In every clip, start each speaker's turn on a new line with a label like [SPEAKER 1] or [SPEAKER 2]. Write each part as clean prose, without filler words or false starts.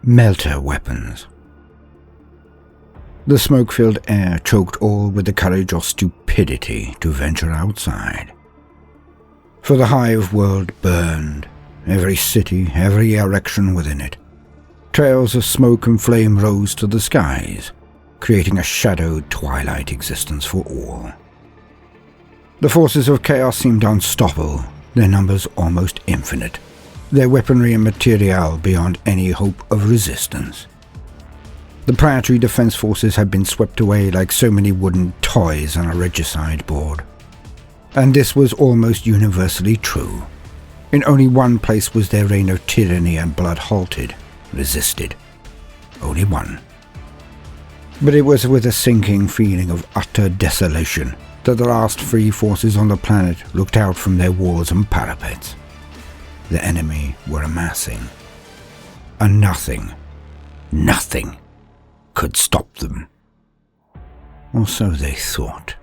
[SPEAKER 1] Melta weapons. The smoke-filled air choked all with the courage or stupidity to venture outside. For the hive world burned, every city, every erection within it. Trails of smoke and flame rose to the skies, creating a shadowed twilight existence for all. The forces of chaos seemed unstoppable, their numbers almost infinite, their weaponry and material beyond any hope of resistance. The planetary defense forces had been swept away like so many wooden toys on a regicide board. And this was almost universally true. In only one place was their reign of tyranny and blood halted, resisted. Only one. But it was with a sinking feeling of utter desolation that the last free forces on the planet looked out from their walls and parapets. The enemy were amassing. And nothing could stop them. Or so they thought.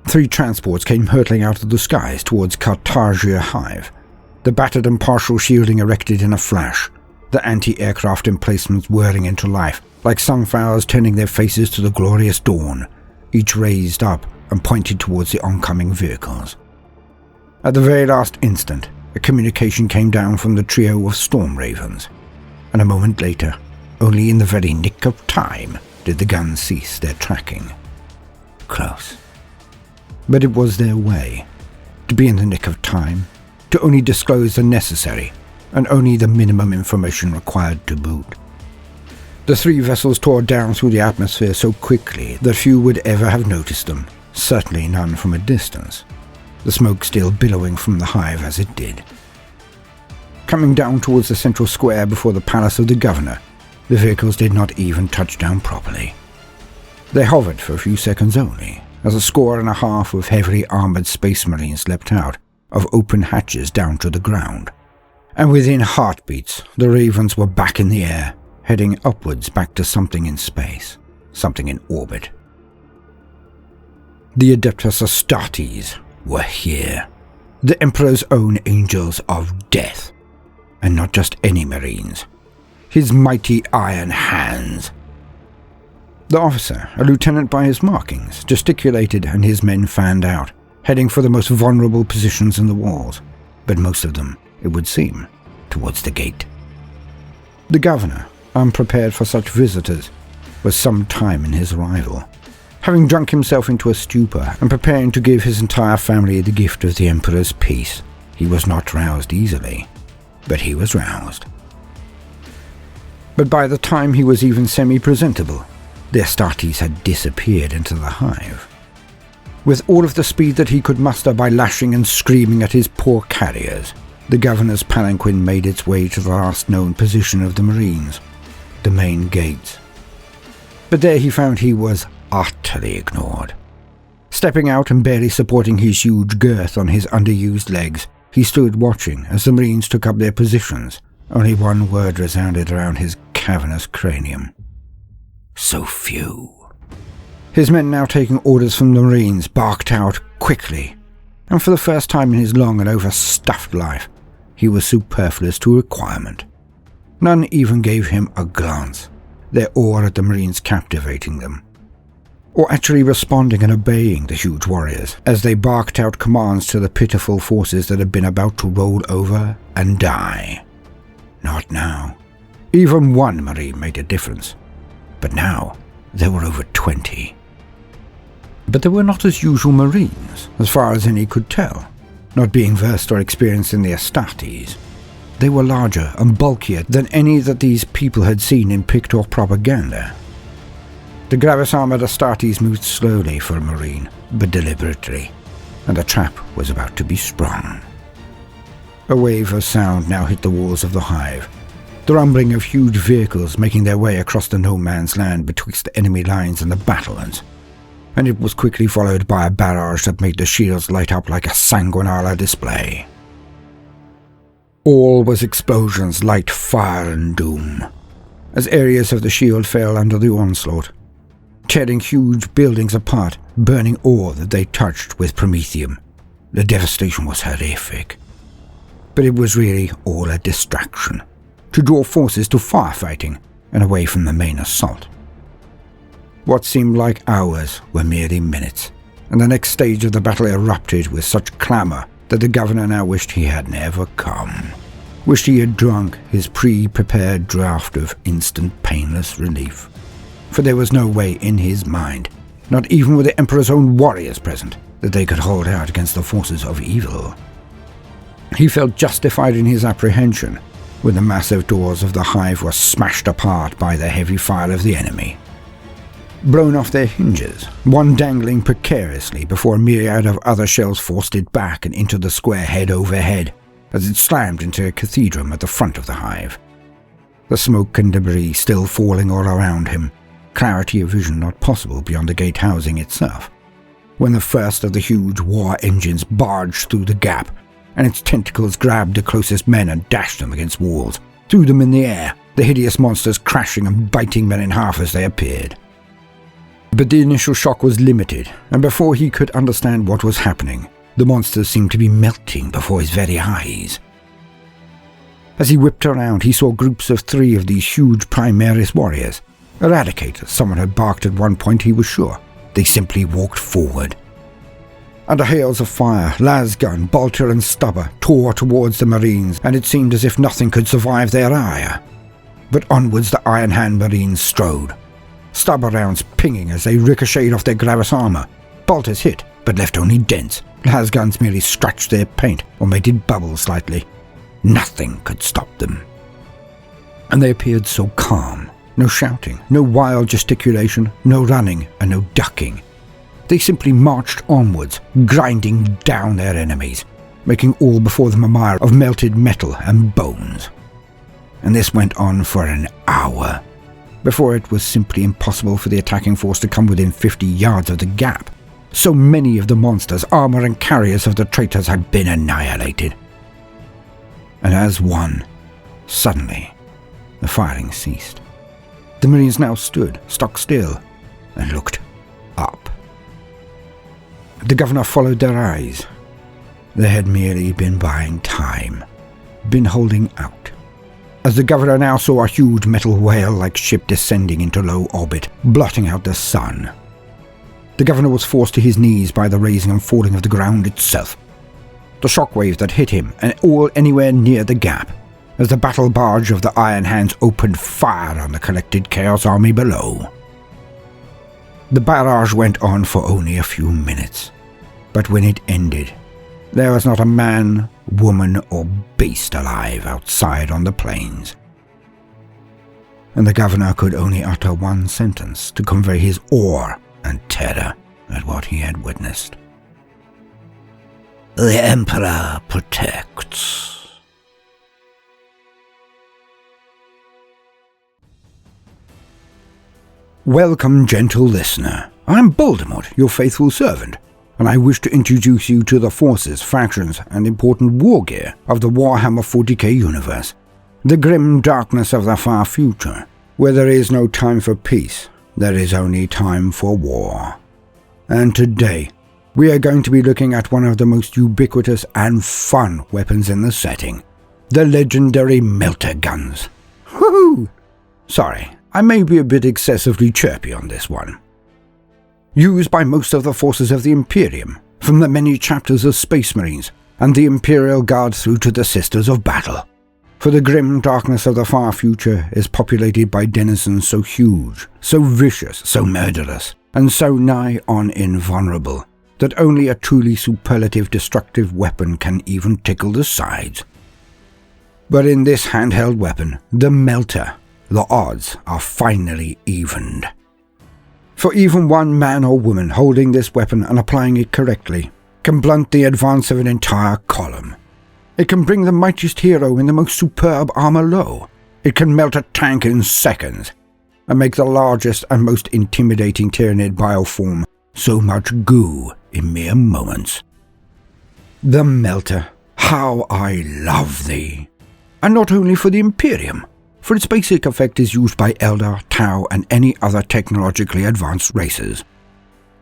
[SPEAKER 1] Three transports came hurtling out of the skies towards Carthagia Hive, the battered and partial shielding erected in a flash, the anti-aircraft emplacements whirling into life, like sunflowers turning their faces to the glorious dawn, each raised up and pointed towards the oncoming vehicles. At the very last instant, a communication came down from the trio of storm ravens, and a moment later, only in the very nick of time, did the guns cease their tracking. Close. But it was their way, to be in the nick of time, to only disclose the necessary, and only the minimum information required to boot. The three vessels tore down through the atmosphere so quickly that few would ever have noticed them, certainly none from a distance, the smoke still billowing from the hive as it did. Coming down towards the central square before the palace of the governor, the vehicles did not even touch down properly. They hovered for a few seconds only, as 1.5 score of heavily armoured space marines leapt out of open hatches down to the ground. And within heartbeats, the ravens were back in the air, heading upwards back to something in space, something in orbit. The Adeptus Astartes were here, the Emperor's own angels of death, and not just any marines, his mighty iron hands. The officer, a lieutenant by his markings, gesticulated and his men fanned out, heading for the most vulnerable positions in the walls, but most of them, it would seem, towards the gate. The governor, unprepared for such visitors, was some time in his arrival. Having drunk himself into a stupor and preparing to give his entire family the gift of the Emperor's peace, he was not roused easily, but he was roused. But by the time he was even semi-presentable, the Astartes had disappeared into the hive. With all of the speed that he could muster by lashing and screaming at his poor carriers, the governor's palanquin made its way to the last known position of the marines, the main gates. But there he found he was utterly ignored. Stepping out and barely supporting his huge girth on his underused legs, he stood watching as the marines took up their positions. Only one word resounded around his cavernous cranium. So few. His men, now taking orders from the marines, barked out quickly, and for the first time in his long and overstuffed life, he was superfluous to requirement. None even gave him a glance, their awe at the marines captivating them, or actually responding and obeying the huge warriors as they barked out commands to the pitiful forces that had been about to roll over and die. Not now. Even one marine made a difference. But now, there were over 20. But they were not as usual marines, as far as any could tell, not being versed or experienced in the Astartes. They were larger and bulkier than any that these people had seen in Pictor propaganda. The gravis-armoured Astartes moved slowly for a marine, but deliberately, and the trap was about to be sprung. A wave of sound now hit the walls of the hive. the rumbling of huge vehicles making their way across the no-man's land betwixt the enemy lines and the battlements, and it was quickly followed by a barrage that made the shields light up like a sanguinara display. All was explosions, light, fire, and doom, as areas of the shield fell under the onslaught, tearing huge buildings apart, burning all that they touched with promethium. The devastation was horrific. But it was really all a distraction, to draw forces to firefighting and away from the main assault. What seemed like hours were merely minutes, and the next stage of the battle erupted with such clamour that the governor now wished he had never come, wished he had drunk his pre-prepared draught of instant painless relief. For there was no way in his mind, not even with the Emperor's own warriors present, that they could hold out against the forces of evil. He felt justified in his apprehension when the massive doors of the hive were smashed apart by the heavy fire of the enemy. Blown off their hinges, one dangling precariously before a myriad of other shells forced it back and into the square head overhead as it slammed into a cathedral at the front of the hive. The smoke and debris still falling all around him, clarity of vision not possible beyond the gate housing itself, when the first of the huge war engines barged through the gap, and its tentacles grabbed the closest men and dashed them against walls, threw them in the air, the hideous monsters crashing and biting men in half as they appeared. But the initial shock was limited, and before he could understand what was happening, the monsters seemed to be melting before his very eyes. As he whipped around, he saw groups of 3 of these huge Primaris warriors. Eradicators, someone had barked at one point, he was sure. They simply walked forward. Under hails of fire, lasgun, bolter and stubber tore towards the Marines, and it seemed as if nothing could survive their ire. But onwards the Iron Hand Marines strode, stubber rounds pinging as they ricocheted off their Gravis armor. Bolters hit, but left only dents. Lasguns merely scratched their paint or made it bubble slightly. Nothing could stop them. And they appeared so calm. No shouting, no wild gesticulation, no running, and no ducking. They simply marched onwards, grinding down their enemies, making all before them a mire of melted metal and bones. And this went on for an hour, before it was simply impossible for the attacking force to come within 50 yards of the gap. So many of the monsters, armor and carriers of the traitors had been annihilated. And as one, suddenly, the firing ceased. The Marines now stood, stock still, and looked up. The governor followed their eyes. They had merely been buying time, been holding out. As the governor now saw a huge metal whale-like ship descending into low orbit, blotting out the sun. The governor was forced to his knees by the raising and falling of the ground itself. The shockwaves that hit him, and all anywhere near the gap, as the battle barge of the Iron Hands opened fire on the collected Chaos Army below. The barrage went on for only a few minutes, but when it ended, there was not a man, woman, or beast alive outside on the plains. And the governor could only utter one sentence to convey his awe and terror at what he had witnessed. The Emperor protects. Welcome, gentle listener. I'm Baldermort, your faithful servant, and I wish to introduce you to the forces, factions, and important war gear of the Warhammer 40k universe, the grim darkness of the far future, where there is no time for peace, there is only time for war. And today, we are going to be looking at one of the most ubiquitous and fun weapons in the setting, the legendary Melta guns. Woohoo! Sorry, I may be a bit excessively chirpy on this one. Used by most of the forces of the Imperium, from the many chapters of Space Marines and the Imperial Guard through to the Sisters of Battle. For the grim darkness of the far future is populated by denizens so huge, so vicious, so murderous, and so nigh on invulnerable, that only a truly superlative destructive weapon can even tickle the sides. But in this handheld weapon, the Melta, the odds are finally evened. For even one man or woman holding this weapon and applying it correctly can blunt the advance of an entire column. It can bring the mightiest hero in the most superb armor low, It can melt a tank in seconds, and make the largest and most intimidating Tyranid bioform so much goo in mere moments. The Melta, how I love thee! And not only for the Imperium, for its basic effect is used by Eldar, Tau, and any other technologically advanced races.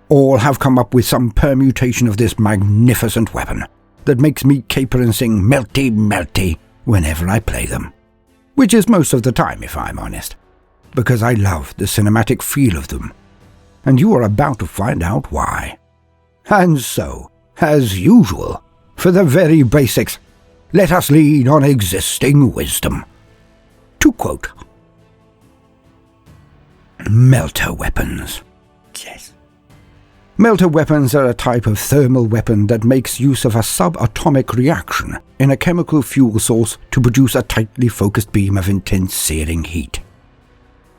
[SPEAKER 1] All have come up with some permutation of this magnificent weapon that makes me caper and sing melty melty whenever I play them. Which is most of the time, if I'm honest, because I love the cinematic feel of them, and you are about to find out why. And so, as usual, for the very basics, let us lean on existing wisdom. To quote, Melta weapons. Yes. Melta weapons are a type of thermal weapon that makes use of a subatomic reaction in a chemical fuel source to produce a tightly focused beam of intense searing heat.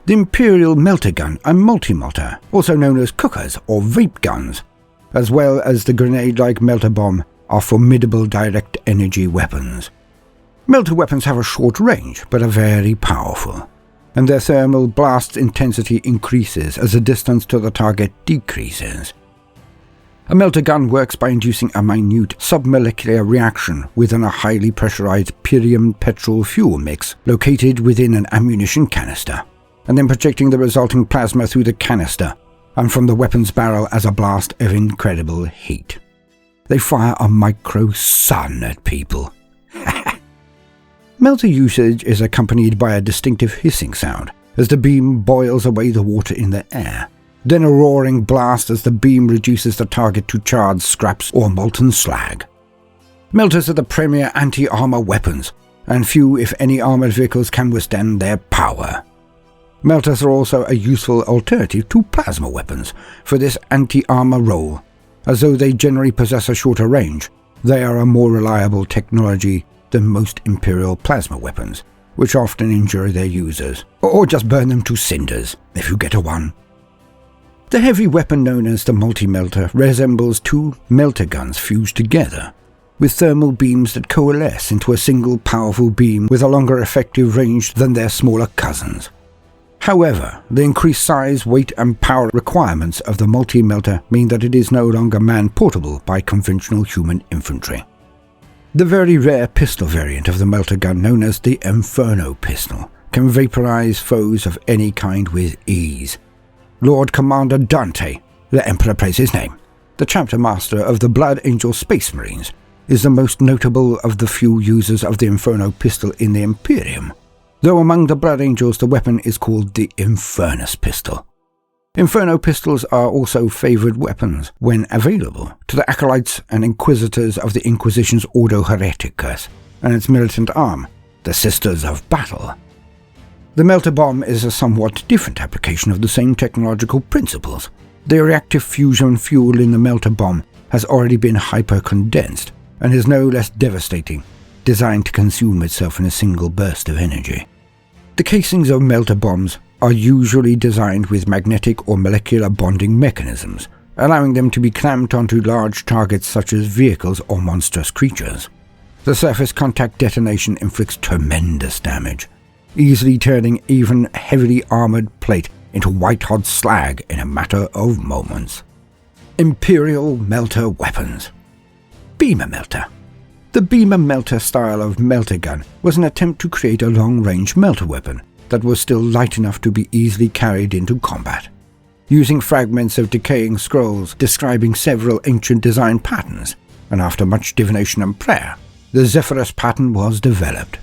[SPEAKER 1] The Imperial melta gun and multi-melta, also known as cookers or vape guns, as well as the grenade-like melta bomb, are formidable direct energy weapons. Melta weapons have a short range, but are very powerful, and their thermal blast intensity increases as the distance to the target decreases. A melta gun works by inducing a minute submolecular reaction within a highly pressurized pyrium petrol fuel mix located within an ammunition canister, and then projecting the resulting plasma through the canister and from the weapon's barrel as a blast of incredible heat. They fire a micro-sun at people. Melta usage is accompanied by a distinctive hissing sound as the beam boils away the water in the air, then a roaring blast as the beam reduces the target to charred scraps or molten slag. Meltas are the premier anti-armor weapons, and few if any armored vehicles can withstand their power. Meltas are also a useful alternative to plasma weapons for this anti-armor role. As though they generally possess a shorter range, they are a more reliable technology than most Imperial plasma weapons, which often injure their users, or just burn them to cinders, if you get a one. The heavy weapon known as the multi-melta resembles two melta guns fused together, with thermal beams that coalesce into a single powerful beam with a longer effective range than their smaller cousins. However, the increased size, weight and power requirements of the multi-melta mean that it is no longer man-portable by conventional human infantry. The very rare pistol variant of the melta gun, known as the Inferno pistol, can vaporize foes of any kind with ease. Lord Commander Dante, the Emperor praise his name, the chapter master of the Blood Angel Space Marines, is the most notable of the few users of the Inferno pistol in the Imperium, though among the Blood Angels the weapon is called the Infernus pistol. Inferno pistols are also favoured weapons, when available, to the acolytes and inquisitors of the Inquisition's Ordo Hereticus and its militant arm, the Sisters of Battle. The melta bomb is a somewhat different application of the same technological principles. The reactive fusion fuel in the melta bomb has already been hyper-condensed and is no less devastating, designed to consume itself in a single burst of energy. The casings of melta bombs are usually designed with magnetic or molecular bonding mechanisms, allowing them to be clamped onto large targets such as vehicles or monstrous creatures. The surface contact detonation inflicts tremendous damage, easily turning even heavily armoured plate into white-hot slag in a matter of moments. Imperial melta weapons. Beamer melta. The Beamer melta style of melta gun was an attempt to create a long-range melta weapon that was still light enough to be easily carried into combat. Using fragments of decaying scrolls describing several ancient design patterns, and after much divination and prayer, the Zephyrus pattern was developed.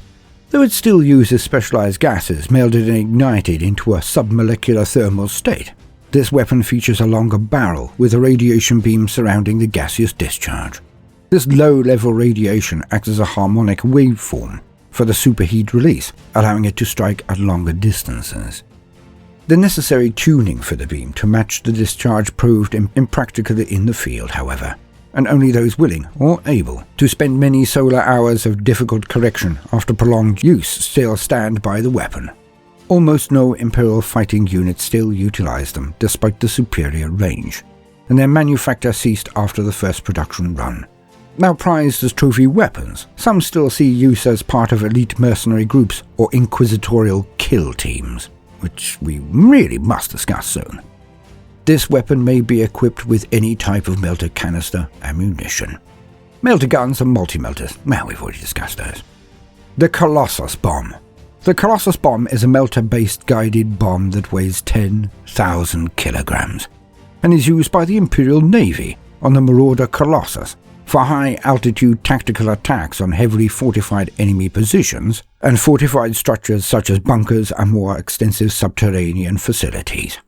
[SPEAKER 1] Though it still uses specialized gases melded and ignited into a submolecular thermal state, this weapon features a longer barrel with a radiation beam surrounding the gaseous discharge. This low-level radiation acts as a harmonic waveform for the superheat release, allowing it to strike at longer distances. The necessary tuning for the beam to match the discharge proved impractical in the field, however, and only those willing or able to spend many solar hours of difficult correction after prolonged use still stand by the weapon. Almost no Imperial fighting units still utilized them despite the superior range, and their manufacture ceased after the first production run. Now prized as trophy weapons, some still see use as part of elite mercenary groups or inquisitorial kill teams, which we really must discuss soon. This weapon may be equipped with any type of melta canister ammunition. Melta guns and multi-melters, well, we've already discussed those. The Colossus Bomb. The Colossus Bomb is a melta-based guided bomb that weighs 10,000 kilograms and is used by the Imperial Navy on the Marauder Colossus for high-altitude tactical attacks on heavily fortified enemy positions and fortified structures such as bunkers and more extensive subterranean facilities.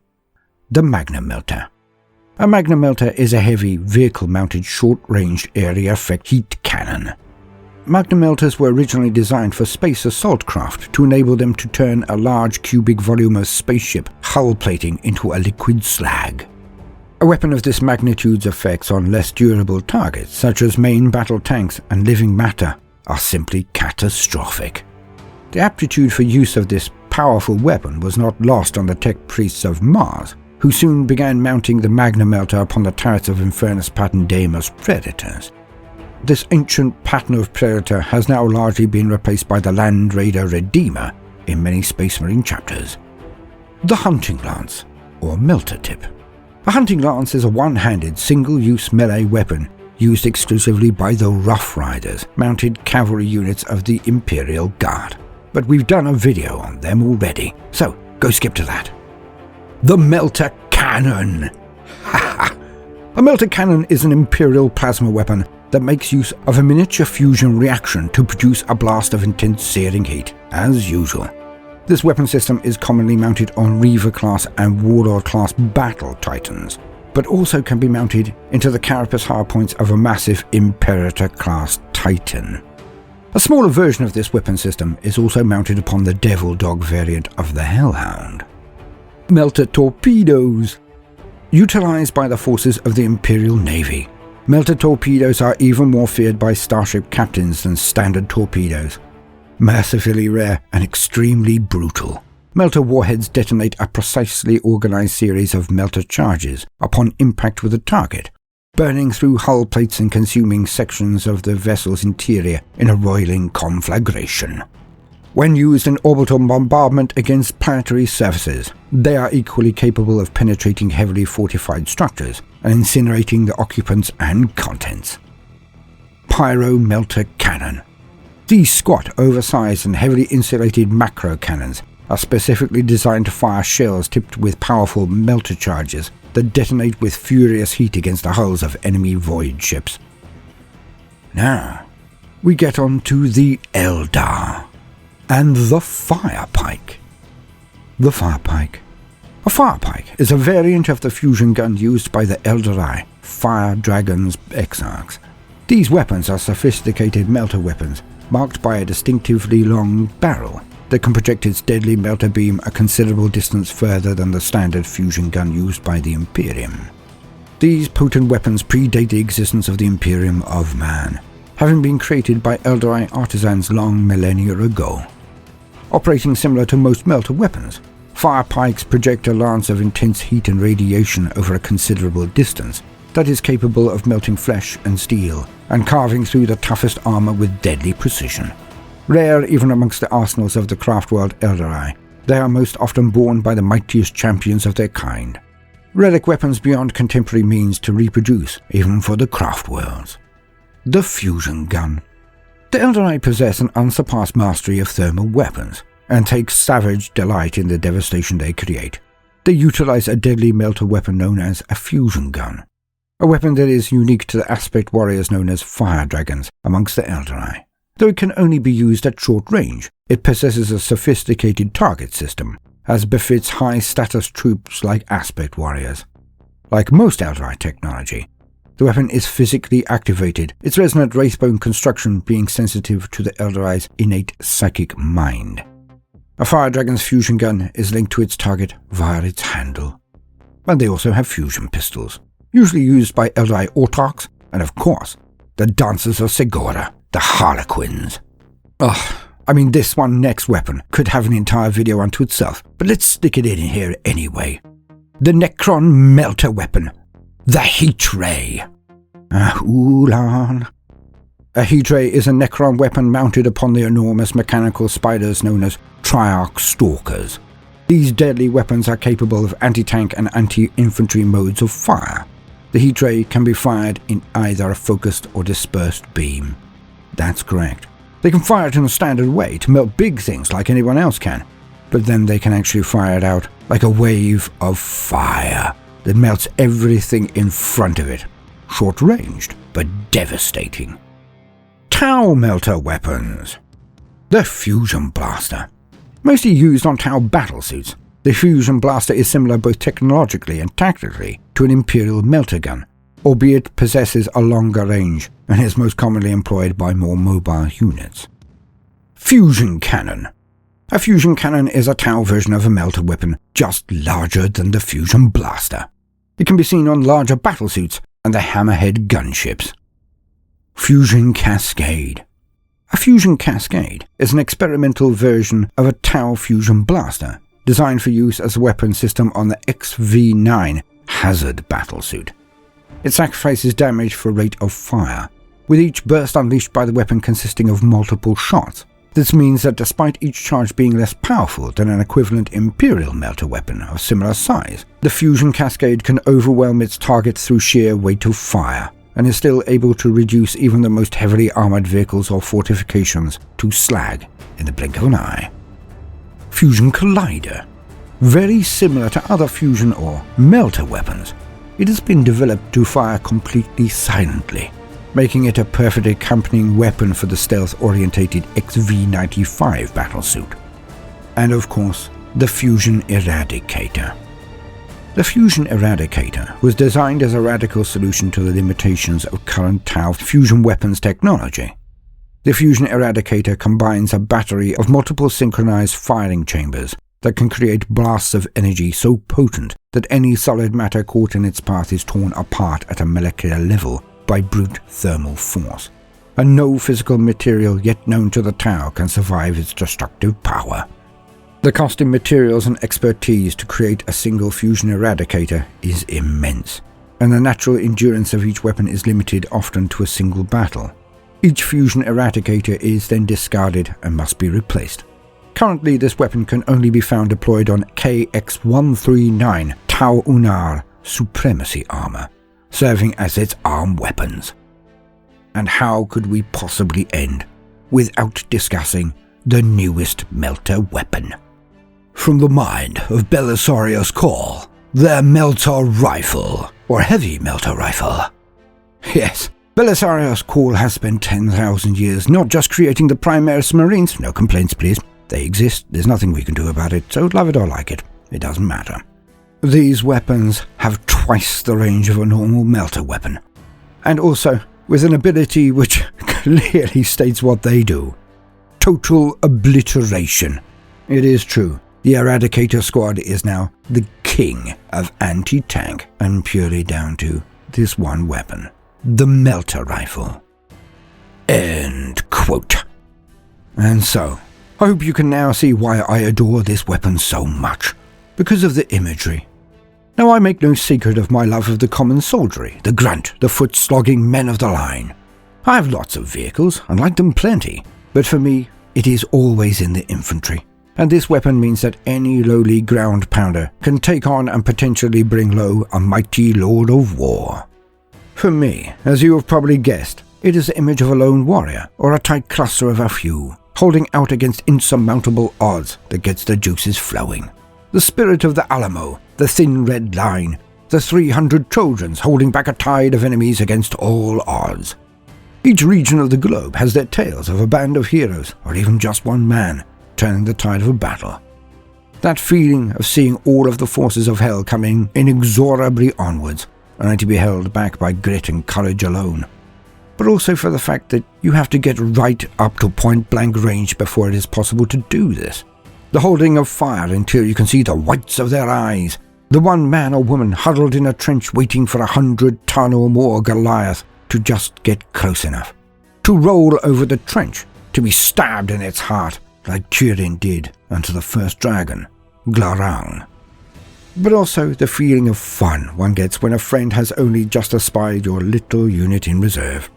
[SPEAKER 1] The Magnum Melta. A Magnum Melta is a heavy, vehicle-mounted, short-range area effect heat cannon. Magnum Meltas were originally designed for space assault craft to enable them to turn a large cubic volume of spaceship hull plating into a liquid slag. A weapon of this magnitude's effects on less durable targets, such as main battle tanks and living matter, are simply catastrophic. The aptitude for use of this powerful weapon was not lost on the tech priests of Mars, who soon began mounting the Magnum Melta upon the turrets of Infernus Patendamus Predators. This ancient pattern of Predator has now largely been replaced by the Land Raider Redeemer in many Space Marine chapters. The Hunting Lance, or Melta Tip. A hunting lance is a one-handed, single-use melee weapon used exclusively by the Rough Riders, mounted cavalry units of the Imperial Guard. But we've done a video on them already, so go skip to that. The Melta Cannon. A Melta Cannon is an Imperial plasma weapon that makes use of a miniature fusion reaction to produce a blast of intense searing heat, as usual. This weapon system is commonly mounted on Reaver-class and Warlord-class battle titans, but also can be mounted into the carapace hardpoints of a massive Imperator-class titan. A smaller version of this weapon system is also mounted upon the Devil Dog variant of the Hellhound. Melta Torpedoes. Utilized by the forces of the Imperial Navy, Melta torpedoes are even more feared by starship captains than standard torpedoes. Mercifully rare and extremely brutal, Melta warheads detonate a precisely organized series of Melta charges upon impact with a target, burning through hull plates and consuming sections of the vessel's interior in a roiling conflagration. When used in orbital bombardment against planetary surfaces, they are equally capable of penetrating heavily fortified structures and incinerating the occupants and contents. Pyro Melta Cannon. These squat, oversized and heavily insulated macro cannons are specifically designed to fire shells tipped with powerful melta charges that detonate with furious heat against the hulls of enemy void ships. Now, we get on to the Eldar and the Fire Pike. The Fire Pike. A Fire Pike is a variant of the fusion gun used by the Eldar, Fire Dragons Exarchs. These weapons are sophisticated melta weapons, marked by a distinctively long barrel that can project its deadly melta beam a considerable distance further than the standard fusion gun used by the Imperium. These potent weapons predate the existence of the Imperium of Man, having been created by Eldar artisans long millennia ago. Operating similar to most melta weapons, fire pikes project a lance of intense heat and radiation over a considerable distance that is capable of melting flesh and steel and carving through the toughest armor with deadly precision. Rare even amongst the arsenals of the craft world Eldar, they are most often borne by the mightiest champions of their kind. Relic weapons beyond contemporary means to reproduce, even for the craft worlds. The Fusion Gun. The Eldar possess an unsurpassed mastery of thermal weapons, and take savage delight in the devastation they create. They utilize a deadly melta weapon known as a fusion gun, a weapon that is unique to the aspect warriors known as fire dragons amongst the Eldar. Though it can only be used at short range, it possesses a sophisticated target system, as befits high-status troops like aspect warriors. Like most Eldar technology, the weapon is physically activated, its resonant wraithbone construction being sensitive to the Eldar's innate psychic mind. A fire dragon's fusion gun is linked to its target via its handle. And they also have fusion pistols, usually used by Eldar autarchs, and of course, the Dancers of Segora, the Harlequins. This one next weapon could have an entire video unto itself, but let's stick it in here anyway. The Necron Melta weapon, the Heat Ray. Ulan. A heat ray is a Necron weapon mounted upon the enormous mechanical spiders known as Triarch Stalkers. These deadly weapons are capable of anti-tank and anti-infantry modes of fire. The heat ray can be fired in either a focused or dispersed beam. That's correct. They can fire it in a standard way to melt big things like anyone else can, but then they can actually fire it out like a wave of fire that melts everything in front of it. Short-ranged, but devastating. Tau melter weapons. The Fusion Blaster. Mostly used on Tau battlesuits, the Fusion Blaster is similar both technologically and tactically to an Imperial melter gun, albeit possesses a longer range and is most commonly employed by more mobile units. Fusion Cannon. A fusion cannon is a Tau version of a melter weapon, just larger than the Fusion Blaster. It can be seen on larger battlesuits and the Hammerhead gunships. Fusion Cascade. A Fusion Cascade is an experimental version of a Tau Fusion Blaster, designed for use as a weapon system on the XV-9 Hazard battlesuit. It sacrifices damage for rate of fire, with each burst unleashed by the weapon consisting of multiple shots. This means that despite each charge being less powerful than an equivalent Imperial melter weapon of similar size, the Fusion Cascade can overwhelm its target through sheer weight of fire, and is still able to reduce even the most heavily armoured vehicles or fortifications to slag in the blink of an eye. Fusion Collider. Very similar to other fusion or melter weapons, it has been developed to fire completely silently, making it a perfect accompanying weapon for the stealth-orientated XV-95 battlesuit. And of course, the Fusion Eradicator. The Fusion Eradicator was designed as a radical solution to the limitations of current Tau fusion weapons technology. The Fusion Eradicator combines a battery of multiple synchronized firing chambers that can create blasts of energy so potent that any solid matter caught in its path is torn apart at a molecular level by brute thermal force, and no physical material yet known to the Tau can survive its destructive power. The cost in materials and expertise to create a single Fusion Eradicator is immense, and the natural endurance of each weapon is limited often to a single battle. Each Fusion Eradicator is then discarded and must be replaced. Currently, this weapon can only be found deployed on KX-139 Tau Unar Supremacy armor, serving as its arm weapons. And how could we possibly end without discussing the newest melter weapon? From the mind of Belisarius Call, their melter rifle, or heavy melter rifle. Yes, Belisarius Call has spent 10,000 years not just creating the Primaris Marines, no complaints please, they exist, there's nothing we can do about it, so love it or like it, it doesn't matter. These weapons have twice the range of a normal melter weapon, and also with an ability which clearly states what they do. Total obliteration. It is true, the Eradicator Squad is now the king of anti-tank, and purely down to this one weapon, the melter rifle. End quote. And so, I hope you can now see why I adore this weapon so much, because of the imagery. Now I make no secret of my love of the common soldiery, the grunt, the foot-slogging men of the line. I have lots of vehicles, and like them plenty, but for me, it is always in the infantry, and this weapon means that any lowly ground pounder can take on and potentially bring low a mighty lord of war. For me, as you have probably guessed, it is the image of a lone warrior, or a tight cluster of a few, holding out against insurmountable odds that gets the juices flowing. The spirit of the Alamo, the thin red line, the 300 Trojans holding back a tide of enemies against all odds. Each region of the globe has their tales of a band of heroes, or even just one man, turning the tide of a battle. That feeling of seeing all of the forces of hell coming inexorably onwards, only to be held back by grit and courage alone. But also for the fact that you have to get right up to point-blank range before it is possible to do this. The holding of fire until you can see the whites of their eyes. The one man or woman huddled in a trench waiting for 100-ton or more Goliath to just get close enough. To roll over the trench, to be stabbed in its heart, like Kirin did unto the first dragon, Glarang. But also the feeling of fun one gets when a friend has only just espied your little unit in reserve.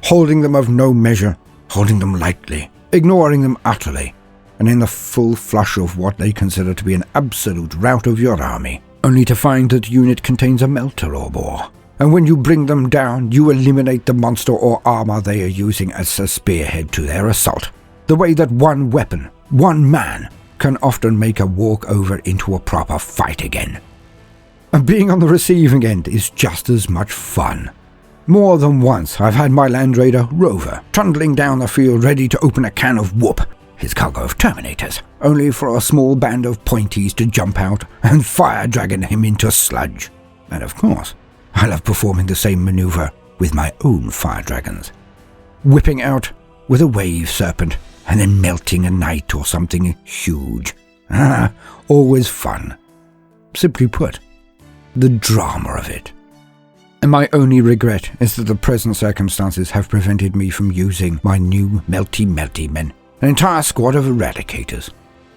[SPEAKER 1] holding them of no measure, holding them lightly, ignoring them utterly, and in the full flush of what they consider to be an absolute rout of your army, only to find that unit contains a Melta or more. And when you bring them down, you eliminate the monster or armor they are using as a spearhead to their assault. The way that one weapon, one man, can often make a walkover into a proper fight again. And being on the receiving end is just as much fun. More than once I've had my Land Raider, Rover, trundling down the field ready to open a can of whoop, his cargo of Terminators, only for a small band of pointies to jump out and fire dragon him into sludge. And of course, I love performing the same maneuver with my own fire dragons. Whipping out with a wave serpent and then melting a knight or something huge. Always fun. Simply put, the drama of it. And my only regret is that the present circumstances have prevented me from using my new melty men, an entire squad of eradicators.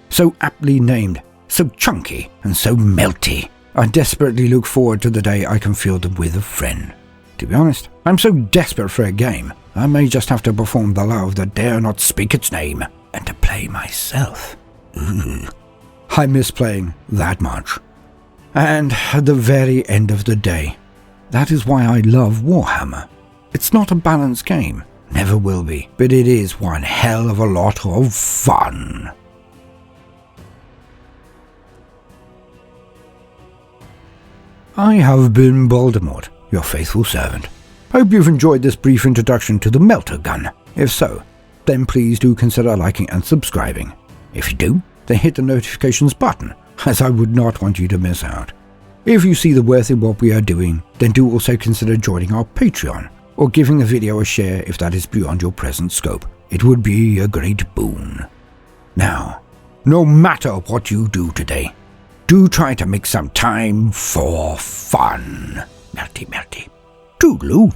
[SPEAKER 1] So aptly named, so chunky and so melty. I desperately look forward to the day I can field them with a friend. To be honest, I'm so desperate for a game, I may just have to perform the love that dare not speak its name, and to play myself. I miss playing that much. And at the very end of the day, that is why I love Warhammer. It's not a balanced game, never will be, but it is one hell of a lot of fun. I have been Baldermort, your faithful servant. Hope you've enjoyed this brief introduction to the Melta gun. If so, then please do consider liking and subscribing. If you do, then hit the notifications button, as I would not want you to miss out. If you see the worth in what we are doing, then do also consider joining our Patreon, or giving the video a share if that is beyond your present scope. It would be a great boon. Now, no matter what you do today, do try to make some time for fun. Melty. Toodaloo.